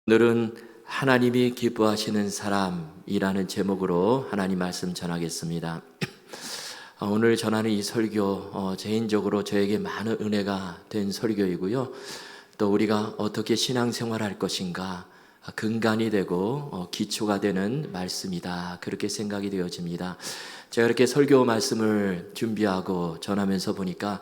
오늘은 하나님이 기뻐하시는 사람이라는 제목으로 하나님 말씀 전하겠습니다. 오늘 전하는 이 설교 개인적으로 저에게 많은 은혜가 된 설교이고요. 또 우리가 어떻게 신앙생활할 것인가 근간이 되고 기초가 되는 말씀이다, 그렇게 생각이 되어집니다. 제가 이렇게 설교 말씀을 준비하고 전하면서 보니까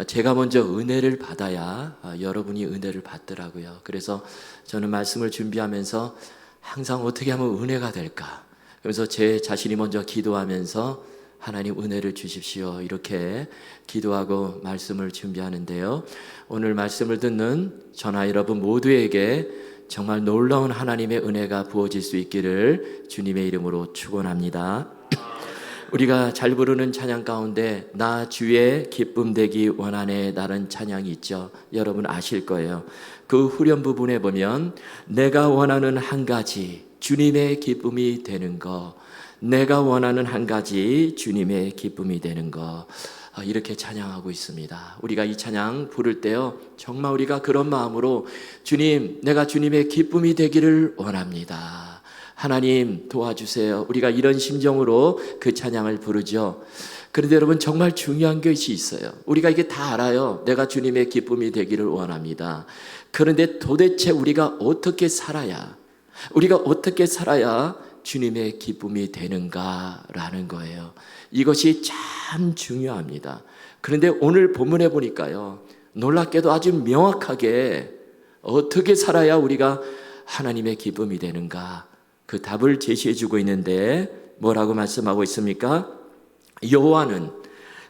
제가 먼저 은혜를 받아야 여러분이 은혜를 받더라고요. 그래서 저는 말씀을 준비하면서 항상 어떻게 하면 은혜가 될까, 그래서 제 자신이 먼저 기도하면서 하나님 은혜를 주십시오, 이렇게 기도하고 말씀을 준비하는데요. 오늘 말씀을 듣는 저나 여러분 모두에게 정말 놀라운 하나님의 은혜가 부어질 수 있기를 주님의 이름으로 축원합니다. 우리가 잘 부르는 찬양 가운데 나 주의 기쁨 되기 원하네 라는 찬양이 있죠. 여러분 아실 거예요. 그 후렴 부분에 보면 내가 원하는 한 가지 주님의 기쁨이 되는 거, 내가 원하는 한 가지 주님의 기쁨이 되는 거, 이렇게 찬양하고 있습니다. 우리가 이 찬양 부를 때요, 정말 우리가 그런 마음으로 주님, 내가 주님의 기쁨이 되기를 원합니다, 하나님 도와주세요, 우리가 이런 심정으로 그 찬양을 부르죠. 그런데 여러분 정말 중요한 것이 있어요. 우리가 이게 다 알아요. 내가 주님의 기쁨이 되기를 원합니다. 그런데 도대체 우리가 어떻게 살아야 주님의 기쁨이 되는가라는 거예요. 이것이 참 중요합니다. 그런데 오늘 본문에 보니까요, 놀랍게도 아주 명확하게 어떻게 살아야 우리가 하나님의 기쁨이 되는가, 그 답을 제시해 주고 있는데 뭐라고 말씀하고 있습니까? 여호와는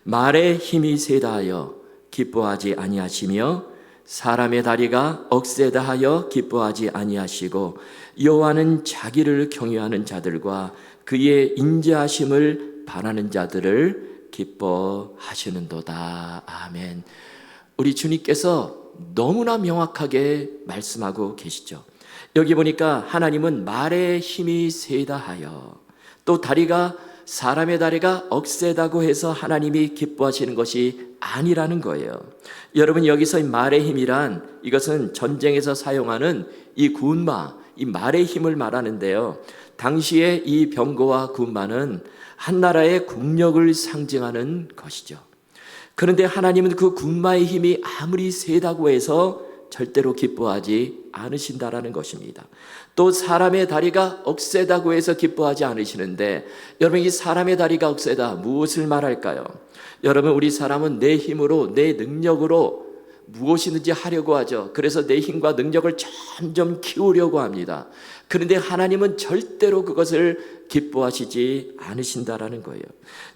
말에 힘이 세다 하여 기뻐하지 아니하시며 사람의 다리가 억세다 하여 기뻐하지 아니하시고 여호와는 자기를 경외하는 자들과 그의 인자하심을 바라는 자들을 기뻐하시는도다. 아멘. 우리 주님께서 너무나 명확하게 말씀하고 계시죠. 여기 보니까 하나님은 말에 힘이 세다 하여, 또 사람의 다리가 억세다고 해서 하나님이 기뻐하시는 것이 아니라는 거예요. 여러분 여기서 이 말의 힘이란, 이것은 전쟁에서 사용하는 이 군마, 이 말의 힘을 말하는데요, 당시에 이 병거와 군마는 한 나라의 국력을 상징하는 것이죠. 그런데 하나님은 그 군마의 힘이 아무리 세다고 해서 절대로 기뻐하지 않으신다라는 것입니다. 또 사람의 다리가 억세다고 해서 기뻐하지 않으시는데, 여러분 이 사람의 다리가 억세다, 무엇을 말할까요? 여러분 우리 사람은 내 힘으로, 내 능력으로 무엇이든지 하려고 하죠. 그래서 내 힘과 능력을 점점 키우려고 합니다. 그런데 하나님은 절대로 그것을 기뻐하시지 않으신다라는 거예요.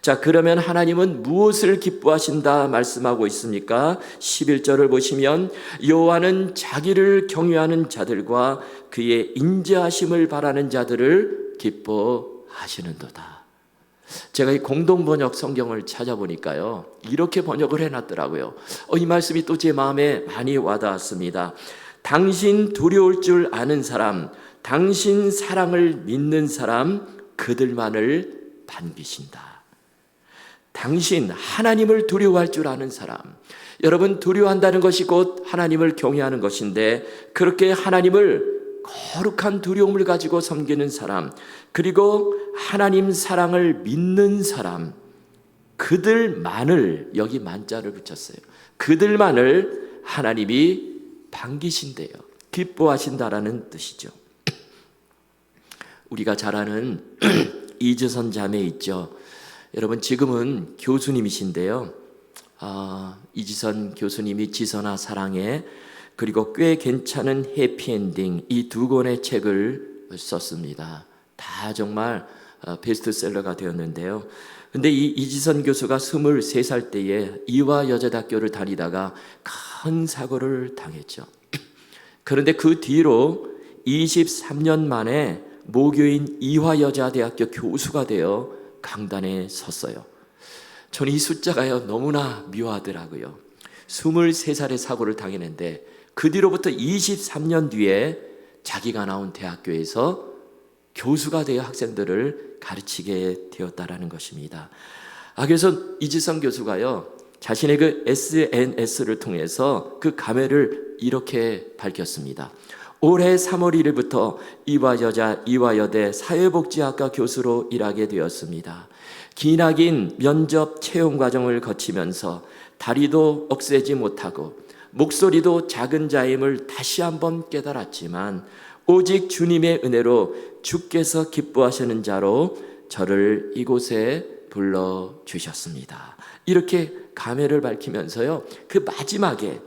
자, 그러면 하나님은 무엇을 기뻐하신다 말씀하고 있습니까? 11절을 보시면 여호와는 자기를 경외하는 자들과 그의 인자하심을 바라는 자들을 기뻐하시는도다. 제가 이 공동번역 성경을 찾아보니까요, 이렇게 번역을 해놨더라고요. 이 말씀이 또 제 마음에 많이 와닿았습니다. 당신 두려울 줄 아는 사람, 당신 사랑을 믿는 사람, 그들만을 반기신다. 당신 하나님을 두려워할 줄 아는 사람, 여러분 두려워한다는 것이 곧 하나님을 경외하는 것인데, 그렇게 하나님을 거룩한 두려움을 가지고 섬기는 사람, 그리고 하나님 사랑을 믿는 사람, 그들만을, 여기 만자를 붙였어요. 그들만을 하나님이 반기신대요. 기뻐하신다라는 뜻이죠. 우리가 잘 아는 이지선 자매 있죠. 여러분 지금은 교수님이신데요, 이지선 교수님이 지선아 사랑해, 그리고 꽤 괜찮은 해피엔딩, 이 두 권의 책을 썼습니다. 다 정말 베스트셀러가 되었는데요. 근데 이 이지선 교수가 23살 때에 이화여자대학교를 다니다가 큰 사고를 당했죠. 그런데 그 뒤로 23년 만에 모교인 이화여자대학교 교수가 되어 강단에 섰어요. 저는 이 숫자가요 너무나 묘하더라고요. 23살에 사고를 당했는데 그 뒤로부터 23년 뒤에 자기가 나온 대학교에서 교수가 되어 학생들을 가르치게 되었다라는 것입니다. 그래서 이지선 교수가요, 자신의 그 SNS를 통해서 그 감회를 이렇게 밝혔습니다. 올해 3월 1일부터 이화여자 이화여대 사회복지학과 교수로 일하게 되었습니다. 기나긴 면접 채용 과정을 거치면서 다리도 억세지 못하고 목소리도 작은 자임을 다시 한번 깨달았지만 오직 주님의 은혜로 주께서 기뻐하시는 자로 저를 이곳에 불러주셨습니다. 이렇게 감회를 밝히면서요, 그 마지막에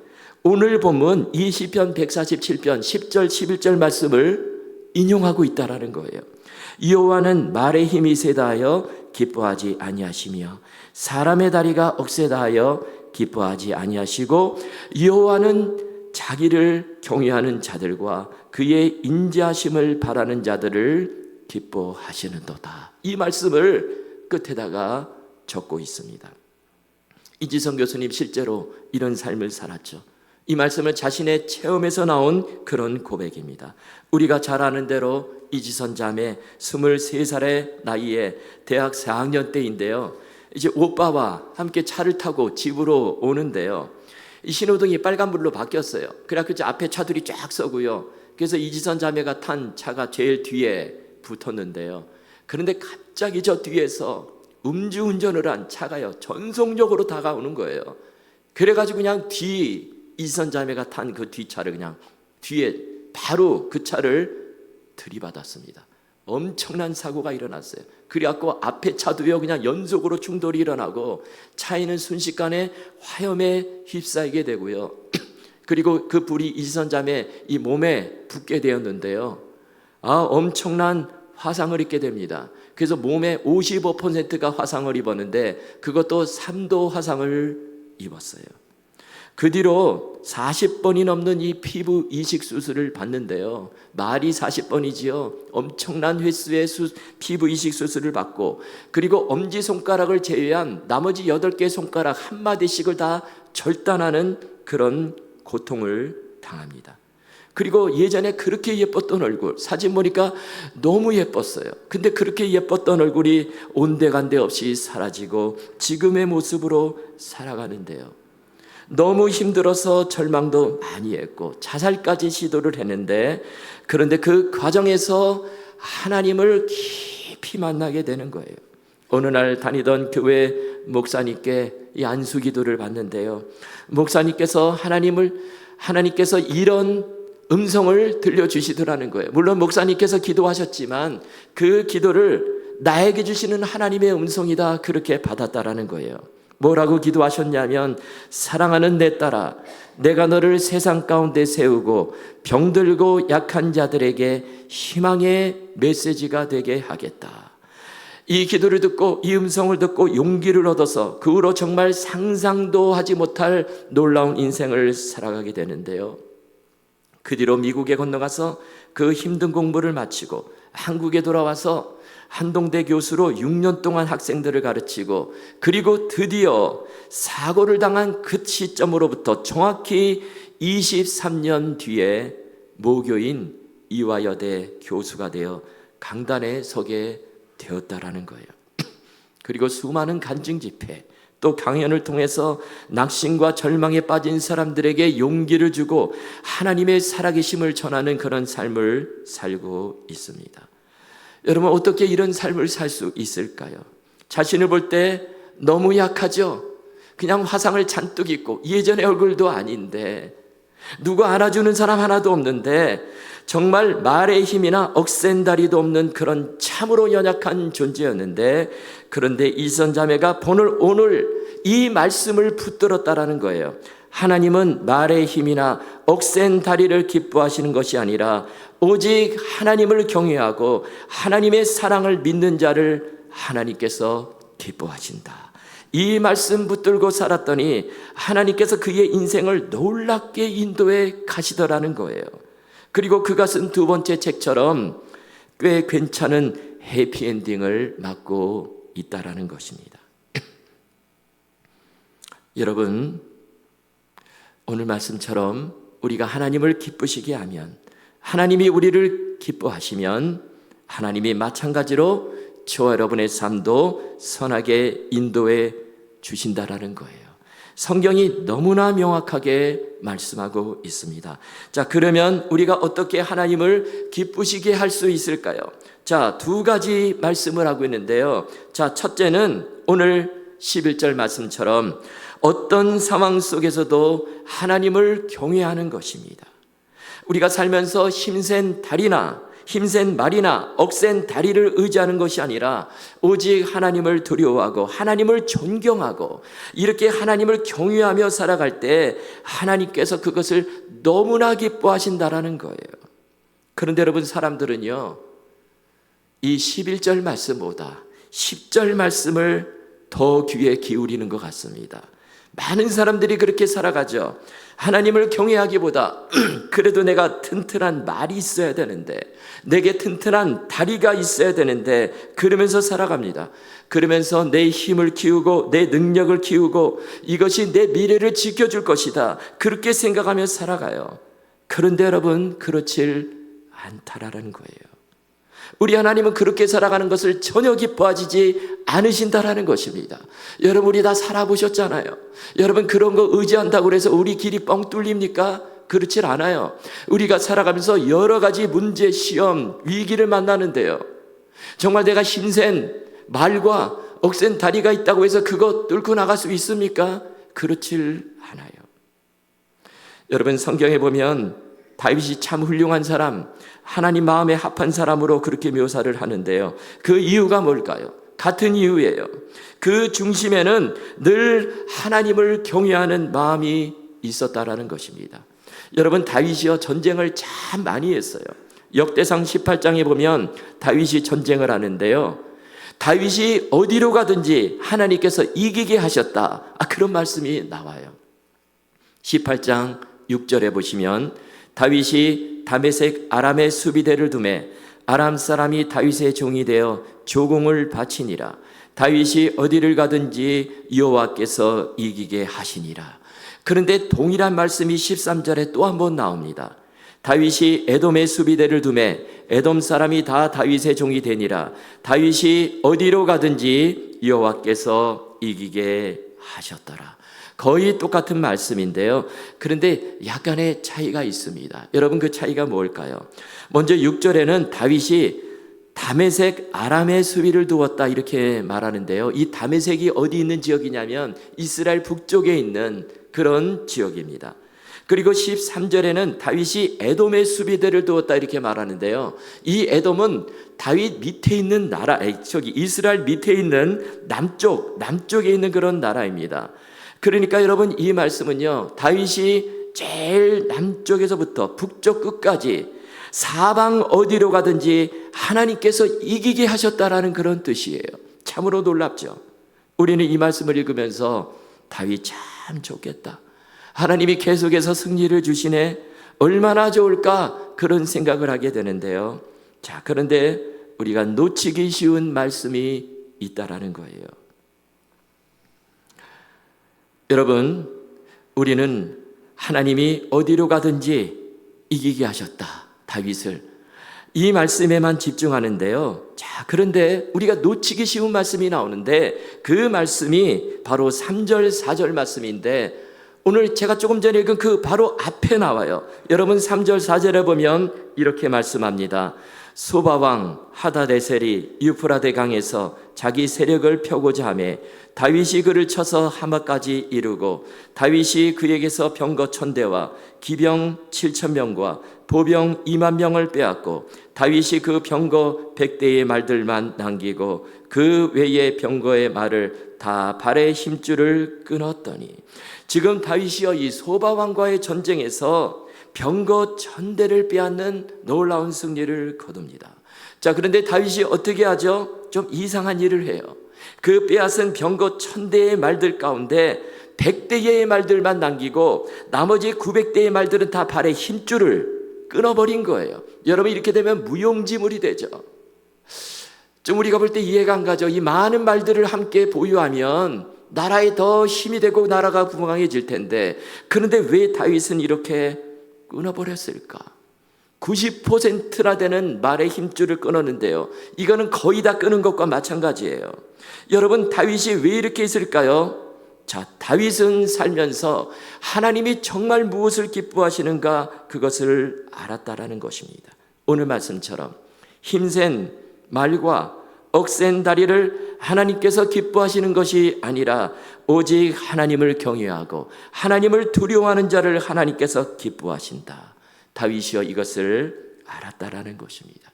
오늘 본문 이 시편 147편 10절 11절 말씀을 인용하고 있다라는 거예요. 여호와는 말의 힘이 세다하여 기뻐하지 아니하시며 사람의 다리가 억세다하여 기뻐하지 아니하시고 여호와는 자기를 경외하는 자들과 그의 인자하심을 바라는 자들을 기뻐하시는도다. 이 말씀을 끝에다가 적고 있습니다. 이지성 교수님 실제로 이런 삶을 살았죠. 이 말씀은 자신의 체험에서 나온 그런 고백입니다. 우리가 잘 아는 대로 이지선 자매 23살의 나이에 대학 4학년 때인데요, 이제 오빠와 함께 차를 타고 집으로 오는데요, 이 신호등이 빨간불로 바뀌었어요. 그래서 앞에 차들이 쫙 서고요. 그래서 이지선 자매가 탄 차가 제일 뒤에 붙었는데요, 그런데 갑자기 저 뒤에서 음주운전을 한 차가요 전속력으로 다가오는 거예요. 그래가지고 그냥 이지선 자매가 탄 그 뒷차를 그냥 뒤에 바로 그 차를 들이받았습니다. 엄청난 사고가 일어났어요. 그래갖고 앞에 차도요 그냥 연속으로 충돌이 일어나고 차에는 순식간에 화염에 휩싸이게 되고요. 그리고 그 불이 이지선 자매 이 몸에 붙게 되었는데요, 엄청난 화상을 입게 됩니다. 그래서 몸의 55%가 화상을 입었는데 그것도 3도 화상을 입었어요. 그 뒤로 40번이 넘는 이 피부 이식 수술을 받는데요, 말이 40번이지요. 엄청난 횟수의 피부 이식 수술을 받고, 그리고 엄지손가락을 제외한 나머지 8개 손가락 한마디씩을 다 절단하는 그런 고통을 당합니다. 그리고 예전에 그렇게 예뻤던 얼굴, 사진 보니까 너무 예뻤어요. 근데 그렇게 예뻤던 얼굴이 온데간데 없이 사라지고 지금의 모습으로 살아가는데요, 너무 힘들어서 절망도 많이 했고 자살까지 시도를 했는데, 그런데 그 과정에서 하나님을 깊이 만나게 되는 거예요. 어느 날 다니던 교회 목사님께 이 안수기도를 받는데요, 목사님께서 하나님께서 이런 음성을 들려주시더라는 거예요. 물론 목사님께서 기도하셨지만 그 기도를 나에게 주시는 하나님의 음성이다, 그렇게 받았다라는 거예요. 뭐라고 기도하셨냐면, 사랑하는 내 딸아, 내가 너를 세상 가운데 세우고 병들고 약한 자들에게 희망의 메시지가 되게 하겠다. 이 기도를 듣고, 이 음성을 듣고 용기를 얻어서 그 후로 정말 상상도 하지 못할 놀라운 인생을 살아가게 되는데요, 그 뒤로 미국에 건너가서 그 힘든 공부를 마치고 한국에 돌아와서 한동대 교수로 6년 동안 학생들을 가르치고, 그리고 드디어 사고를 당한 그 시점으로부터 정확히 23년 뒤에 모교인 이화여대 교수가 되어 강단에 서게 되었다라는 거예요. 그리고 수많은 간증 집회, 또 강연을 통해서 낙심과 절망에 빠진 사람들에게 용기를 주고 하나님의 살아계심을 전하는 그런 삶을 살고 있습니다. 여러분, 어떻게 이런 삶을 살 수 있을까요? 자신을 볼 때 너무 약하죠? 그냥 화상을 잔뜩 입고 예전의 얼굴도 아닌데, 누구 안아주는 사람 하나도 없는데, 정말 말의 힘이나 억센 다리도 없는 그런 참으로 연약한 존재였는데, 그런데 이지선 자매가 오늘 이 말씀을 붙들었다라는 거예요. 하나님은 말의 힘이나 억센 다리를 기뻐하시는 것이 아니라 오직 하나님을 경외하고 하나님의 사랑을 믿는 자를 하나님께서 기뻐하신다. 이 말씀 붙들고 살았더니 하나님께서 그의 인생을 놀랍게 인도해 가시더라는 거예요. 그리고 그가 쓴 두 번째 책처럼 꽤 괜찮은 해피엔딩을 맞고 있다라는 것입니다. 여러분, 오늘 말씀처럼 우리가 하나님을 기쁘시게 하면, 하나님이 우리를 기뻐하시면 하나님이 마찬가지로 저와 여러분의 삶도 선하게 인도해 주신다라는 거예요. 성경이 너무나 명확하게 말씀하고 있습니다. 자, 그러면 우리가 어떻게 하나님을 기쁘시게 할 수 있을까요? 자, 두 가지 말씀을 하고 있는데요. 자, 첫째는 오늘 11절 말씀처럼 어떤 상황 속에서도 하나님을 경외하는 것입니다. 우리가 살면서 힘센 달이나 힘센 말이나 억센 다리를 의지하는 것이 아니라 오직 하나님을 두려워하고 하나님을 존경하고 이렇게 하나님을 경외하며 살아갈 때 하나님께서 그것을 너무나 기뻐하신다라는 거예요. 그런데 여러분, 사람들은요, 이 11절 말씀보다 10절 말씀을 더 귀에 기울이는 것 같습니다. 많은 사람들이 그렇게 살아가죠. 하나님을 경외하기보다 그래도 내가 튼튼한 말이 있어야 되는데, 내게 튼튼한 다리가 있어야 되는데, 그러면서 살아갑니다. 그러면서 내 힘을 키우고 내 능력을 키우고 이것이 내 미래를 지켜줄 것이다, 그렇게 생각하며 살아가요. 그런데 여러분, 그렇질 않다라는 거예요. 우리 하나님은 그렇게 살아가는 것을 전혀 기뻐하지 않으신다라는 것입니다. 여러분, 우리 다 살아보셨잖아요. 여러분, 그런 거 의지한다고 해서 우리 길이 뻥 뚫립니까? 그렇질 않아요. 우리가 살아가면서 여러 가지 문제, 시험, 위기를 만나는데요, 정말 내가 힘센 말과 억센 다리가 있다고 해서 그거 뚫고 나갈 수 있습니까? 그렇질 않아요. 여러분, 성경에 보면 다윗이 참 훌륭한 사람, 하나님 마음에 합한 사람으로 그렇게 묘사를 하는데요, 그 이유가 뭘까요? 같은 이유예요. 그 중심에는 늘 하나님을 경외하는 마음이 있었다라는 것입니다. 여러분, 다윗이요, 전쟁을 참 많이 했어요. 역대상 18장에 보면 다윗이 전쟁을 하는데요, 다윗이 어디로 가든지 하나님께서 이기게 하셨다, 그런 말씀이 나와요. 18장 6절에 보시면 다윗이 다메섹 아람의 수비대를 두매 아람 사람이 다윗의 종이 되어 조공을 바치니라. 다윗이 어디를 가든지 여호와께서 이기게 하시니라. 그런데 동일한 말씀이 13절에 또 한 번 나옵니다. 다윗이 에돔의 수비대를 두매 에돔 사람이 다 다윗의 종이 되니라. 다윗이 어디로 가든지 여호와께서 이기게 하셨더라. 거의 똑같은 말씀인데요, 그런데 약간의 차이가 있습니다. 여러분, 그 차이가 뭘까요? 먼저 6절에는 다윗이 다메섹 아람의 수비를 두었다, 이렇게 말하는데요, 이 다메섹이 어디 있는 지역이냐면 이스라엘 북쪽에 있는 그런 지역입니다. 그리고 13절에는 다윗이 에돔의 수비대를 두었다, 이렇게 말하는데요, 이 에돔은 다윗 밑에 있는 나라, 이스라엘 밑에 있는 남쪽에 있는 그런 나라입니다. 그러니까 여러분, 이 말씀은요, 다윗이 제일 남쪽에서부터 북쪽 끝까지 사방 어디로 가든지 하나님께서 이기게 하셨다라는 그런 뜻이에요. 참으로 놀랍죠. 우리는 이 말씀을 읽으면서 다윗 참 좋겠다, 하나님이 계속해서 승리를 주시네, 얼마나 좋을까, 그런 생각을 하게 되는데요. 자, 그런데 우리가 놓치기 쉬운 말씀이 있다라는 거예요. 여러분, 우리는 하나님이 어디로 가든지 이기게 하셨다, 다윗을, 이 말씀에만 집중하는데요. 자, 그런데 우리가 놓치기 쉬운 말씀이 나오는데 그 말씀이 바로 3절, 4절 말씀인데 오늘 제가 조금 전에 읽은 그 바로 앞에 나와요. 여러분, 3절, 4절에 보면 이렇게 말씀합니다. 소바왕 하다데셀이 유프라데 강에서 자기 세력을 펴고자 하며 다윗이 그를 쳐서 하마까지 이루고 다윗이 그에게서 병거 1000대와 기병 7000명과 보병 20000명을 빼앗고 다윗이 그 병거 100대의 말들만 남기고 그 외의 병거의 말을 다 발의 힘줄을 끊었더니, 지금 다윗이여 이 소바왕과의 전쟁에서 병거 1000대를 빼앗는 놀라운 승리를 거둡니다. 자, 그런데 다윗이 어떻게 하죠? 좀 이상한 일을 해요. 그 빼앗은 병거 1000대의 말들 가운데 100대의 말들만 남기고 나머지 900대의 말들은 다 발의 힘줄을 끊어버린 거예요. 여러분, 이렇게 되면 무용지물이 되죠. 좀 우리가 볼 때 이해가 안 가죠. 이 많은 말들을 함께 보유하면 나라에 더 힘이 되고 나라가 부강해질 텐데, 그런데 왜 다윗은 이렇게 끊어버렸을까? 90%나 되는 말의 힘줄을 끊었는데요, 이거는 거의 다 끊은 것과 마찬가지예요. 여러분, 다윗이 왜 이렇게 했을까요? 자, 다윗은 살면서 하나님이 정말 무엇을 기뻐하시는가 그것을 알았다라는 것입니다. 오늘 말씀처럼 힘센 말과 억센 다리를 하나님께서 기뻐하시는 것이 아니라 오직 하나님을 경외하고 하나님을 두려워하는 자를 하나님께서 기뻐하신다. 다윗이여 이것을 알았다라는 것입니다.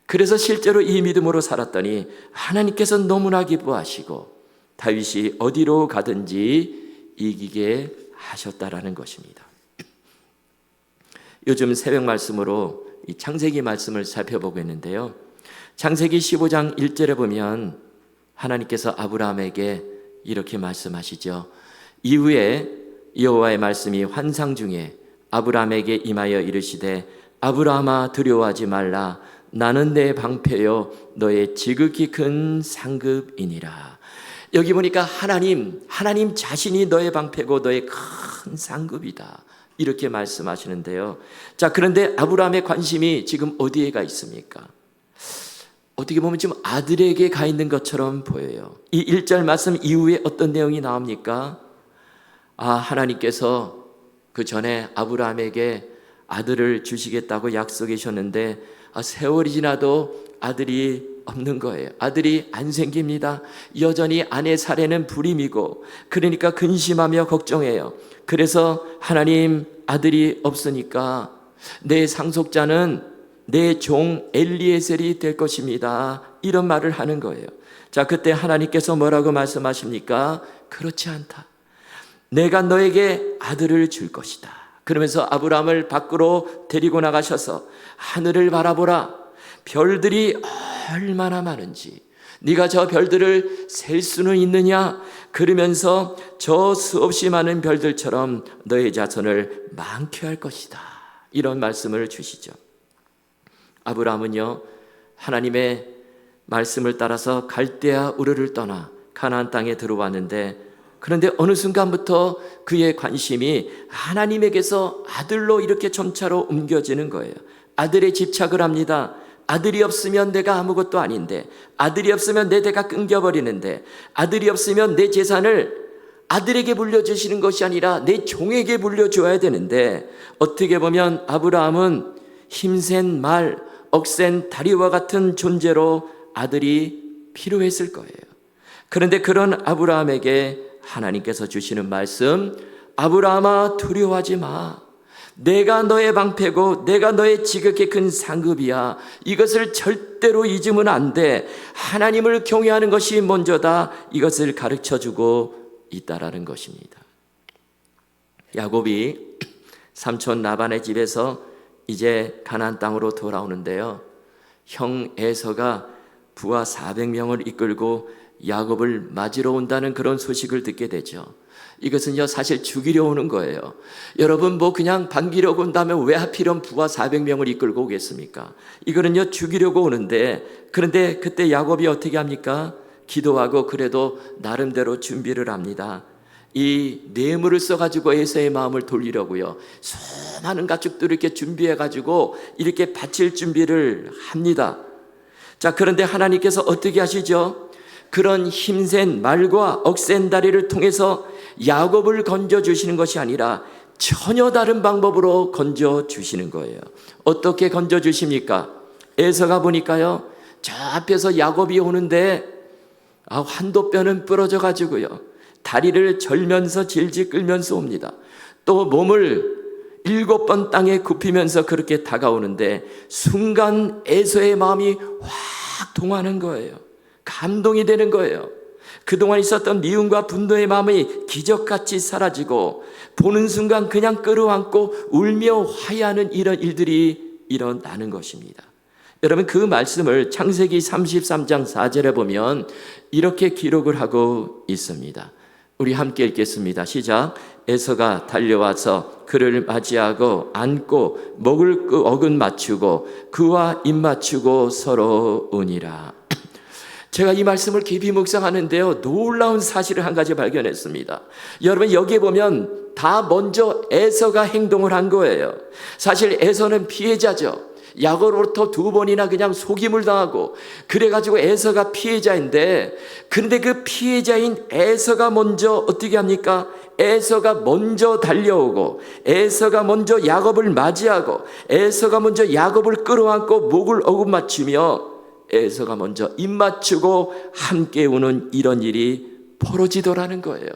그래서 실제로 이 믿음으로 살았더니 하나님께서 너무나 기뻐하시고 다윗이 어디로 가든지 이기게 하셨다라는 것입니다. 요즘 새벽 말씀으로 이 창세기 말씀을 살펴보고 있는데요. 창세기 15장 1절에 보면 하나님께서 아브라함에게 이렇게 말씀하시죠. 이후에 여호와의 말씀이 환상 중에 아브라함에게 임하여 이르시되 아브라함아 두려워하지 말라. 나는 내 방패요 너의 지극히 큰 상급이니라. 여기 보니까 하나님 자신이 너의 방패고 너의 큰 상급이다. 이렇게 말씀하시는데요. 자, 그런데 아브라함의 관심이 지금 어디에 가 있습니까? 어떻게 보면 지금 아들에게 가 있는 것처럼 보여요. 이 1절 말씀 이후에 어떤 내용이 나옵니까? 하나님께서 그 전에 아브라함에게 아들을 주시겠다고 약속하셨는데 세월이 지나도 아들이 없는 거예요. 아들이 안 생깁니다. 여전히 아내 사례는 불임이고 그러니까 근심하며 걱정해요. 그래서 하나님 아들이 없으니까 내 상속자는 내 종 엘리에셀이 될 것입니다. 이런 말을 하는 거예요. 자, 그때 하나님께서 뭐라고 말씀하십니까? 그렇지 않다. 내가 너에게 아들을 줄 것이다. 그러면서 아브라함을 밖으로 데리고 나가셔서 하늘을 바라보라. 별들이 얼마나 많은지 네가 저 별들을 셀 수는 있느냐? 그러면서 저 수없이 많은 별들처럼 너의 자손을 많게 할 것이다. 이런 말씀을 주시죠. 아브라함은요 하나님의 말씀을 따라서 갈대아 우르를 떠나 가나안 땅에 들어왔는데 그런데 어느 순간부터 그의 관심이 하나님에게서 아들로 이렇게 점차로 옮겨지는 거예요. 아들에 집착을 합니다. 아들이 없으면 내가 아무것도 아닌데, 아들이 없으면 내 대가 끊겨버리는데, 아들이 없으면 내 재산을 아들에게 물려주시는 것이 아니라 내 종에게 물려줘야 되는데, 어떻게 보면 아브라함은 힘센 말, 억센 다리와 같은 존재로 아들이 필요했을 거예요. 그런데 그런 아브라함에게 하나님께서 주시는 말씀, 아브라함아 두려워하지 마. 내가 너의 방패고 내가 너의 지극히 큰 상급이야. 이것을 절대로 잊으면 안 돼. 하나님을 경외하는 것이 먼저다. 이것을 가르쳐주고 있다라는 것입니다. 야곱이 삼촌 라반의 집에서 이제 가나안 땅으로 돌아오는데요. 형 에서가 부하 400명을 이끌고 야곱을 맞으러 온다는 그런 소식을 듣게 되죠. 이것은요 사실 죽이려 오는 거예요. 여러분 그냥 반기려고 온다면 왜 하필이면 부하 400명을 이끌고 오겠습니까? 이거는요 죽이려고 오는데, 그런데 그때 야곱이 어떻게 합니까? 기도하고 그래도 나름대로 준비를 합니다. 이 뇌물을 써가지고 에서의 마음을 돌리려고요 수많은 가축들을 이렇게 준비해가지고 이렇게 바칠 준비를 합니다. 자, 그런데 하나님께서 어떻게 하시죠? 그런 힘센 말과 억센 다리를 통해서 야곱을 건져주시는 것이 아니라 전혀 다른 방법으로 건져주시는 거예요. 어떻게 건져주십니까? 에서가 보니까요 저 앞에서 야곱이 오는데 환도뼈는 부러져 가지고요 다리를 절면서 질질 끌면서 옵니다. 또 몸을 7번 땅에 굽히면서 그렇게 다가오는데 순간 에서의 마음이 확 동하는 거예요. 감동이 되는 거예요. 그동안 있었던 미움과 분노의 마음이 기적같이 사라지고 보는 순간 그냥 끌어안고 울며 화해하는 이런 일들이 일어나는 것입니다. 여러분 그 말씀을 창세기 33장 4절에 보면 이렇게 기록을 하고 있습니다. 우리 함께 읽겠습니다. 시작. 에서가 달려와서 그를 맞이하고 안고 목을 어긋 맞추고 그와 입 맞추고 서로 우니라. 제가 이 말씀을 깊이 묵상하는데요 놀라운 사실을 한 가지 발견했습니다. 여러분 여기에 보면 다 먼저 에서가 행동을 한 거예요. 사실 에서는 피해자죠. 야곱으로부터 2번이나 그냥 속임을 당하고 그래가지고 에서가 피해자인데, 그런데 그 피해자인 에서가 먼저 어떻게 합니까? 에서가 먼저 달려오고 에서가 먼저 야곱을 맞이하고 에서가 먼저 야곱을 끌어안고 목을 어긋맞추며 에서가 먼저 입 맞추고 함께 우는 이런 일이 벌어지더라는 거예요.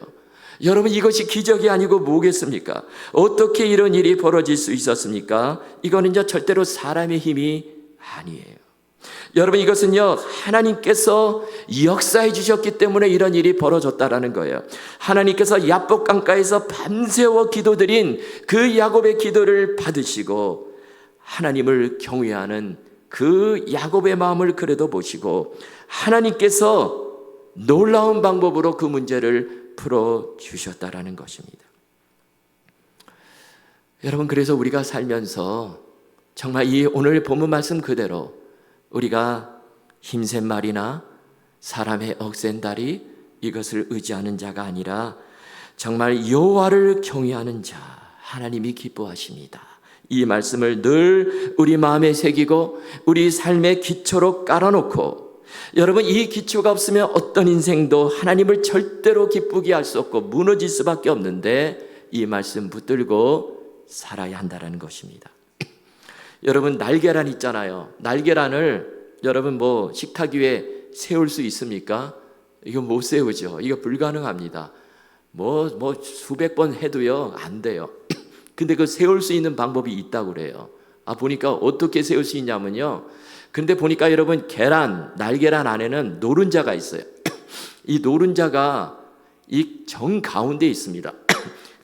여러분, 이것이 기적이 아니고 뭐겠습니까? 어떻게 이런 일이 벌어질 수 있었습니까? 이거는 이제 절대로 사람의 힘이 아니에요. 여러분, 이것은요, 하나님께서 역사해 주셨기 때문에 이런 일이 벌어졌다라는 거예요. 하나님께서 야복 강가에서 밤새워 기도드린 그 야곱의 기도를 받으시고 하나님을 경외하는 그 야곱의 마음을 그래도 보시고 하나님께서 놀라운 방법으로 그 문제를 풀어주셨다라는 것입니다. 여러분, 그래서 우리가 살면서 정말 이 오늘 본문 말씀 그대로 우리가 힘센 말이나 사람의 억센 다리 이것을 의지하는 자가 아니라 정말 여호와를 경외하는 자, 하나님이 기뻐하십니다. 이 말씀을 늘 우리 마음에 새기고 우리 삶의 기초로 깔아놓고, 여러분, 이 기초가 없으면 어떤 인생도 하나님을 절대로 기쁘게 할 수 없고 무너질 수밖에 없는데 이 말씀 붙들고 살아야 한다는 것입니다. 여러분, 날계란 있잖아요. 날계란을 여러분 식탁 위에 세울 수 있습니까? 이거 못 세우죠. 이거 불가능합니다. 수백 번 해도요 안 돼요. 근데 그 세울 수 있는 방법이 있다고 그래요. 보니까 어떻게 세울 수 있냐면요, 근데 보니까 여러분, 날계란 안에는 노른자가 있어요. 이 노른자가 이 정 가운데 있습니다.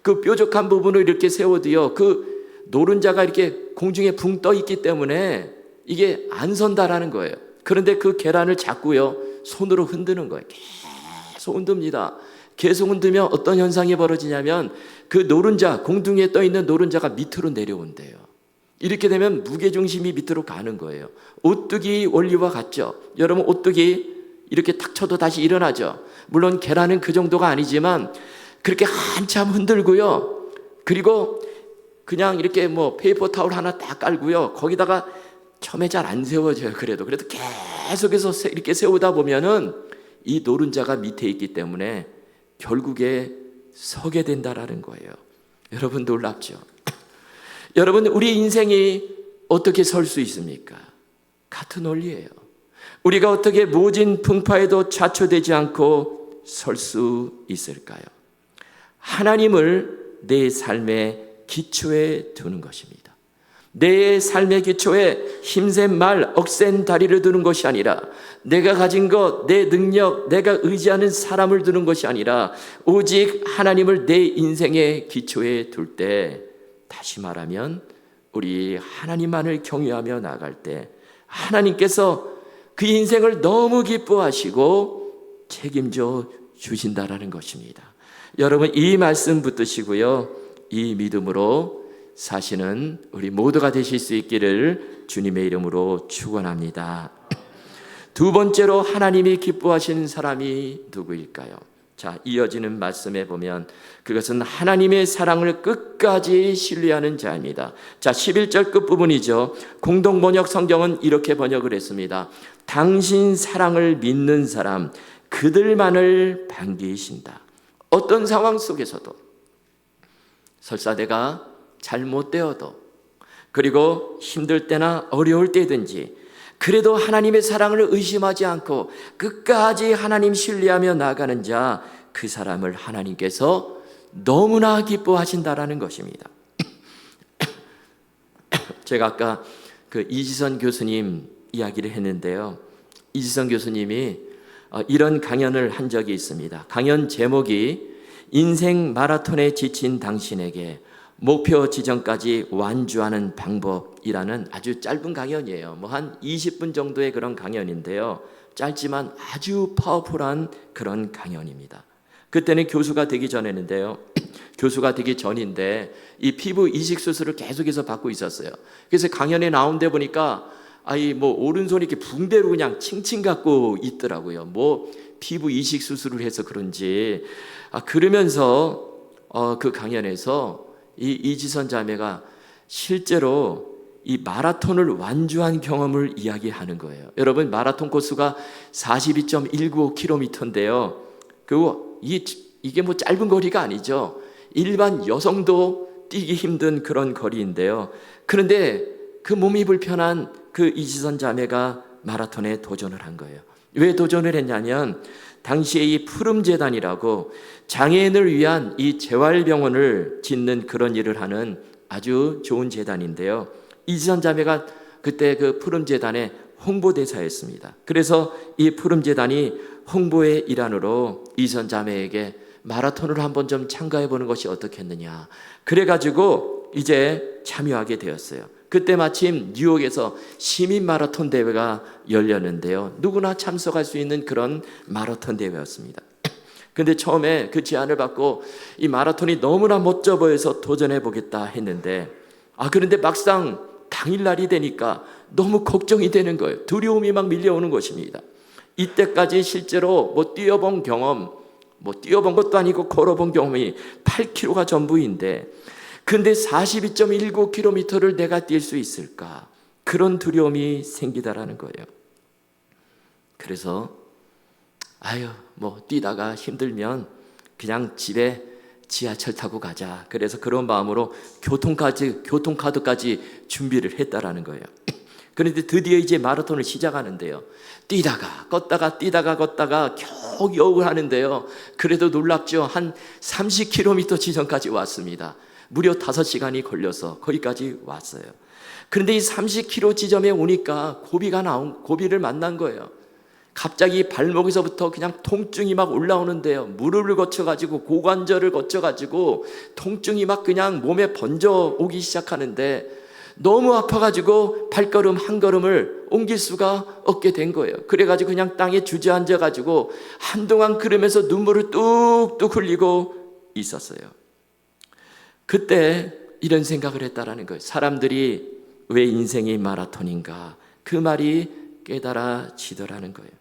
그 뾰족한 부분을 이렇게 세워도요, 그 노른자가 이렇게 공중에 붕 떠 있기 때문에 이게 안 선다라는 거예요. 그런데 그 계란을 잡고요, 손으로 흔드는 거예요. 계속 흔듭니다. 계속 흔들면 어떤 현상이 벌어지냐면 그 노른자, 공중에 떠 있는 노른자가 밑으로 내려온대요. 이렇게 되면 무게중심이 밑으로 가는 거예요. 오뚜기 원리와 같죠. 여러분, 오뚜기 이렇게 탁 쳐도 다시 일어나죠. 물론 계란은 그 정도가 아니지만 그렇게 한참 흔들고요, 그리고 그냥 이렇게 페이퍼 타올 하나 딱 깔고요, 거기다가 처음에 잘 안 세워져요. 그래도 계속해서 이렇게 세우다 보면은 이 노른자가 밑에 있기 때문에 결국에 서게 된다라는 거예요. 여러분, 놀랍죠? 여러분, 우리 인생이 어떻게 설 수 있습니까? 같은 원리예요. 우리가 어떻게 모진 풍파에도 좌초되지 않고 설 수 있을까요? 하나님을 내 삶의 기초에 두는 것입니다. 내 삶의 기초에 힘센 말, 억센 다리를 두는 것이 아니라 내가 가진 것, 내 능력, 내가 의지하는 사람을 두는 것이 아니라 오직 하나님을 내 인생의 기초에 둘 때, 다시 말하면 우리 하나님만을 경외하며 나갈 때 하나님께서 그 인생을 너무 기뻐하시고 책임져 주신다라는 것입니다. 여러분, 이 말씀 붙드시고요, 이 믿음으로 사시는 우리 모두가 되실 수 있기를 주님의 이름으로 축원합니다. 두 번째로 하나님이 기뻐하시는 사람이 누구일까요? 자, 이어지는 말씀에 보면 그것은 하나님의 사랑을 끝까지 신뢰하는 자입니다. 자, 11절 끝부분이죠. 공동번역 성경은 이렇게 번역을 했습니다. 당신 사랑을 믿는 사람, 그들만을 반기신다. 어떤 상황 속에서도, 설사 내가 잘못되어도, 그리고 힘들 때나 어려울 때든지 그래도 하나님의 사랑을 의심하지 않고 끝까지 하나님 신뢰하며 나아가는 자, 그 사람을 하나님께서 너무나 기뻐하신다라는 것입니다. 제가 아까 그 이지선 교수님 이야기를 했는데요, 이지선 교수님이 이런 강연을 한 적이 있습니다. 강연 제목이 인생 마라톤에 지친 당신에게 목표 지점까지 완주하는 방법이라는 아주 짧은 강연이에요. 한 20분 정도의 그런 강연인데요, 짧지만 아주 파워풀한 그런 강연입니다. 그때는 교수가 되기 전에는데요, 교수가 되기 전인데 이 피부 이식 수술을 계속해서 받고 있었어요. 그래서 강연에 나온 데 보니까 오른손이 이렇게 붕대로 그냥 칭칭 갖고 있더라고요. 피부 이식 수술을 해서 그런지. 그러면서 그 강연에서 이 이지선 자매가 실제로 이 마라톤을 완주한 경험을 이야기하는 거예요. 여러분, 마라톤 코스가 42.195km인데요. 이게 뭐 짧은 거리가 아니죠. 일반 여성도 뛰기 힘든 그런 거리인데요. 그런데 그 몸이 불편한 그 이지선 자매가 마라톤에 도전을 한 거예요. 왜 도전을 했냐면 당시에 이 푸름재단이라고 장애인을 위한 이 재활병원을 짓는 그런 일을 하는 아주 좋은 재단인데요. 이지선 자매가 그때 그 푸름재단의 홍보대사였습니다. 그래서 이 푸름재단이 홍보의 일환으로 이지선 자매에게 마라톤을 한번 좀 참가해 보는 것이 어떻겠느냐. 그래가지고 이제 참여하게 되었어요. 그때 마침 뉴욕에서 시민 마라톤 대회가 열렸는데요. 누구나 참석할 수 있는 그런 마라톤 대회였습니다. 근데 처음에 그 제안을 받고 이 마라톤이 너무나 멋져 보여서 도전해 보겠다 했는데 그런데 막상 당일날이 되니까 너무 걱정이 되는 거예요. 두려움이 막 밀려오는 것입니다. 이때까지 실제로 뛰어본 것도 아니고 걸어본 경험이 8km가 전부인데 근데 42.19km를 내가 뛸 수 있을까? 그런 두려움이 생기다라는 거예요. 그래서 뛰다가 힘들면 그냥 집에 지하철 타고 가자. 그래서 그런 마음으로 교통카드까지 준비를 했다라는 거예요. 그런데 드디어 이제 마라톤을 시작하는데요. 뛰다가 걷다가 겨우 하는데요. 그래도 놀랍죠. 한 30km 지점까지 왔습니다. 무려 5시간이 걸려서 거기까지 왔어요. 그런데 이 30km 지점에 오니까 고비를 만난 거예요. 갑자기 발목에서부터 그냥 통증이 막 올라오는데요. 무릎을 거쳐가지고 고관절을 거쳐가지고 통증이 막 그냥 몸에 번져 오기 시작하는데 너무 아파가지고 발걸음 한 걸음을 옮길 수가 없게 된 거예요. 그래가지고 그냥 땅에 주저앉아가지고 한동안 그러면서 눈물을 뚝뚝 흘리고 있었어요. 그때 이런 생각을 했다라는 거예요. 사람들이 왜 인생이 마라톤인가? 그 말이 깨달아지더라는 거예요.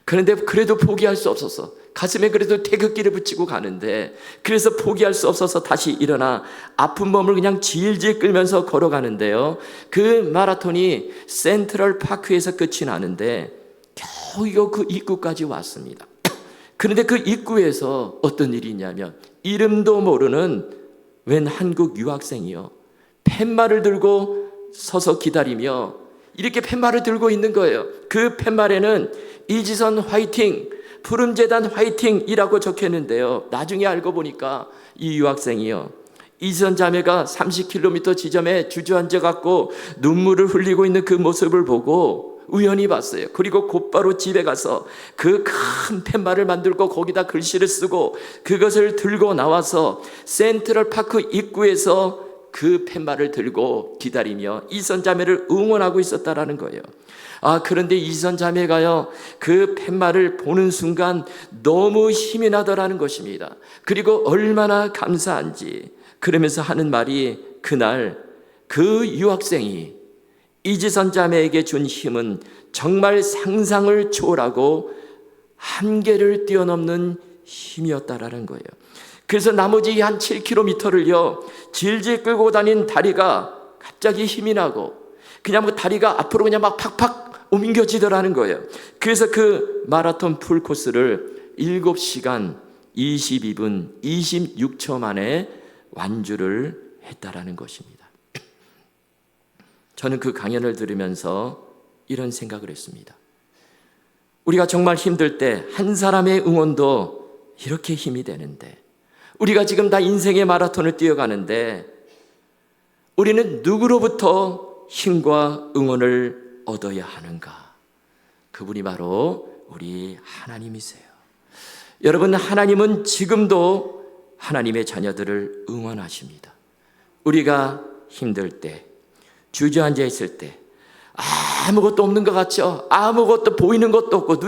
그런데 그래도 포기할 수 없어서 가슴에 그래도 태극기를 붙이고 가는데 그래서 포기할 수 없어서 다시 일어나 아픈 몸을 그냥 질질 끌면서 걸어가는데요. 그 마라톤이 센트럴 파크에서 끝이 나는데 겨우 그 입구까지 왔습니다. 그런데 그 입구에서 어떤 일이 있냐면 이름도 모르는 웬 한국 유학생이요. 팻말을 들고 서서 기다리며 이렇게 팻말을 들고 있는 거예요. 그 팻말에는 이지선 화이팅, 푸름재단 화이팅이라고 적혀있는데요. 나중에 알고 보니까 이 유학생이요. 이지선 자매가 30km 지점에 주저앉아갖고 눈물을 흘리고 있는 그 모습을 보고 우연히 봤어요. 그리고 곧바로 집에 가서 그 큰 팻말을 만들고 거기다 글씨를 쓰고 그것을 들고 나와서 센트럴 파크 입구에서 그 팻말을 들고 기다리며 이지선 자매를 응원하고 있었다라는 거예요. 그런데 이지선 자매가요, 그 팻말을 보는 순간 너무 힘이 나더라는 것입니다. 그리고 얼마나 감사한지 그러면서 하는 말이 그날 그 유학생이 이지선 자매에게 준 힘은 정말 상상을 초월하고 한계를 뛰어넘는 힘이었다라는 거예요. 그래서 나머지 한 7km를요 질질 끌고 다닌 다리가 갑자기 힘이 나고 그냥 다리가 앞으로 그냥 막 팍팍 옮겨지더라는 거예요. 그래서 그 마라톤 풀코스를 7시간 22분 26초 만에 완주를 했다라는 것입니다. 저는 그 강연을 들으면서 이런 생각을 했습니다. 우리가 정말 힘들 때 한 사람의 응원도 이렇게 힘이 되는데 우리가 지금 다 인생의 마라톤을 뛰어가는데 우리는 누구로부터 힘과 응원을 얻어야 하는가? 그분이 바로 우리 하나님이세요. 여러분, 하나님은 지금도 하나님의 자녀들을 응원하십니다. 우리가 힘들 때, 주저앉아 있을 때 아무것도 없는 것 같죠? 아무것도 보이는 것도 없고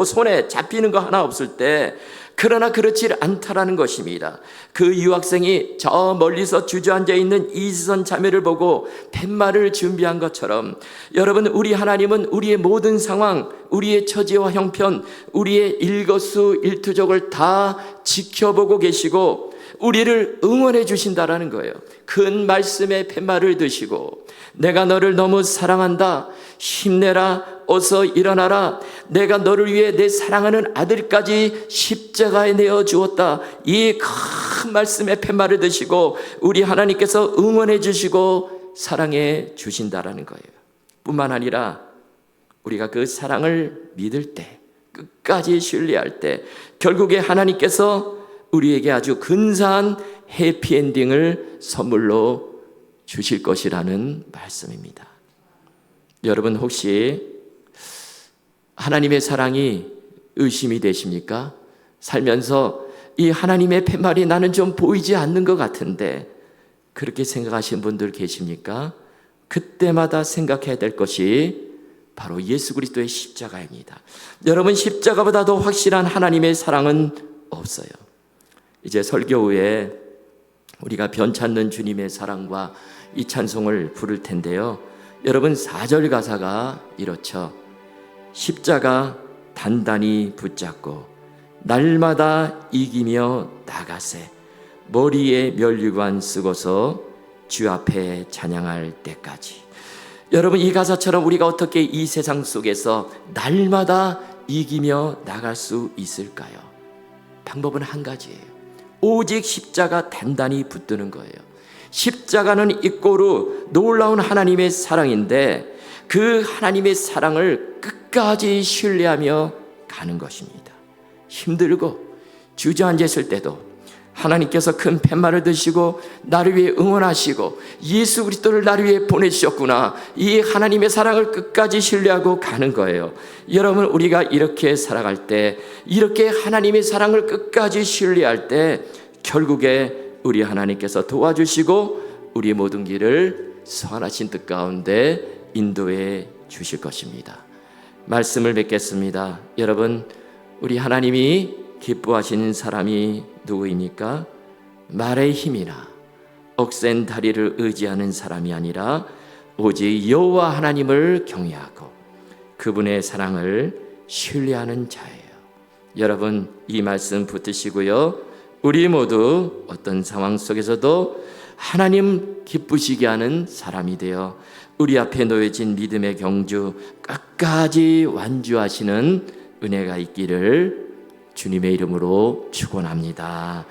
손에 잡히는 거 하나 없을 때 그러나 그렇지 않다라는 것입니다. 그 유학생이 저 멀리서 주저앉아 있는 이지선 자매를 보고 팻말을 준비한 것처럼 여러분, 우리 하나님은 우리의 모든 상황, 우리의 처지와 형편, 우리의 일거수일투족을 다 지켜보고 계시고 우리를 응원해 주신다라는 거예요. 큰 말씀의 팻말을 드시고 내가 너를 너무 사랑한다. 힘내라. 어서 일어나라. 내가 너를 위해 내 사랑하는 아들까지 십자가에 내어 주었다. 이 큰 말씀의 팻말을 드시고 우리 하나님께서 응원해 주시고 사랑해 주신다라는 거예요. 뿐만 아니라 우리가 그 사랑을 믿을 때, 끝까지 신뢰할 때 결국에 하나님께서 우리에게 아주 근사한 해피엔딩을 선물로 주실 것이라는 말씀입니다. 여러분 혹시 하나님의 사랑이 의심이 되십니까? 살면서 이 하나님의 팻말이 나는 좀 보이지 않는 것 같은데 그렇게 생각하시는 분들 계십니까? 그때마다 생각해야 될 것이 바로 예수 그리스도의 십자가입니다. 여러분 십자가보다 더 확실한 하나님의 사랑은 없어요. 이제 설교 후에 우리가 변찮는 주님의 사랑과 이 찬송을 부를 텐데요. 여러분 4절 가사가 이렇죠. 십자가 단단히 붙잡고 날마다 이기며 나가세 머리에 면류관 쓰고서 주 앞에 찬양할 때까지. 여러분 이 가사처럼 우리가 어떻게 이 세상 속에서 날마다 이기며 나갈 수 있을까요? 방법은 한 가지예요. 오직 십자가 단단히 붙드는 거예요. 십자가는 이꼬르 놀라운 하나님의 사랑인데 그 하나님의 사랑을 끝까지 신뢰하며 가는 것입니다. 힘들고 주저앉았을 때도 하나님께서 큰 팻말을 드시고 나를 위해 응원하시고 예수 그리스도를 나를 위해 보내주셨구나. 이 하나님의 사랑을 끝까지 신뢰하고 가는 거예요. 여러분 우리가 이렇게 살아갈 때, 이렇게 하나님의 사랑을 끝까지 신뢰할 때 결국에 우리 하나님께서 도와주시고 우리 모든 길을 선하신 뜻 가운데 인도해 주실 것입니다. 말씀을 맺겠습니다. 여러분 우리 하나님이 기뻐하시는 사람이 누구입니까? 말의 힘이나 억센 다리를 의지하는 사람이 아니라 오직 여호와 하나님을 경외하고 그분의 사랑을 신뢰하는 자예요. 여러분 이 말씀 붙드시고요. 우리 모두 어떤 상황 속에서도 하나님 기쁘시게 하는 사람이 되어 우리 앞에 놓여진 믿음의 경주 끝까지 완주하시는 은혜가 있기를 주님의 이름으로 축원합니다.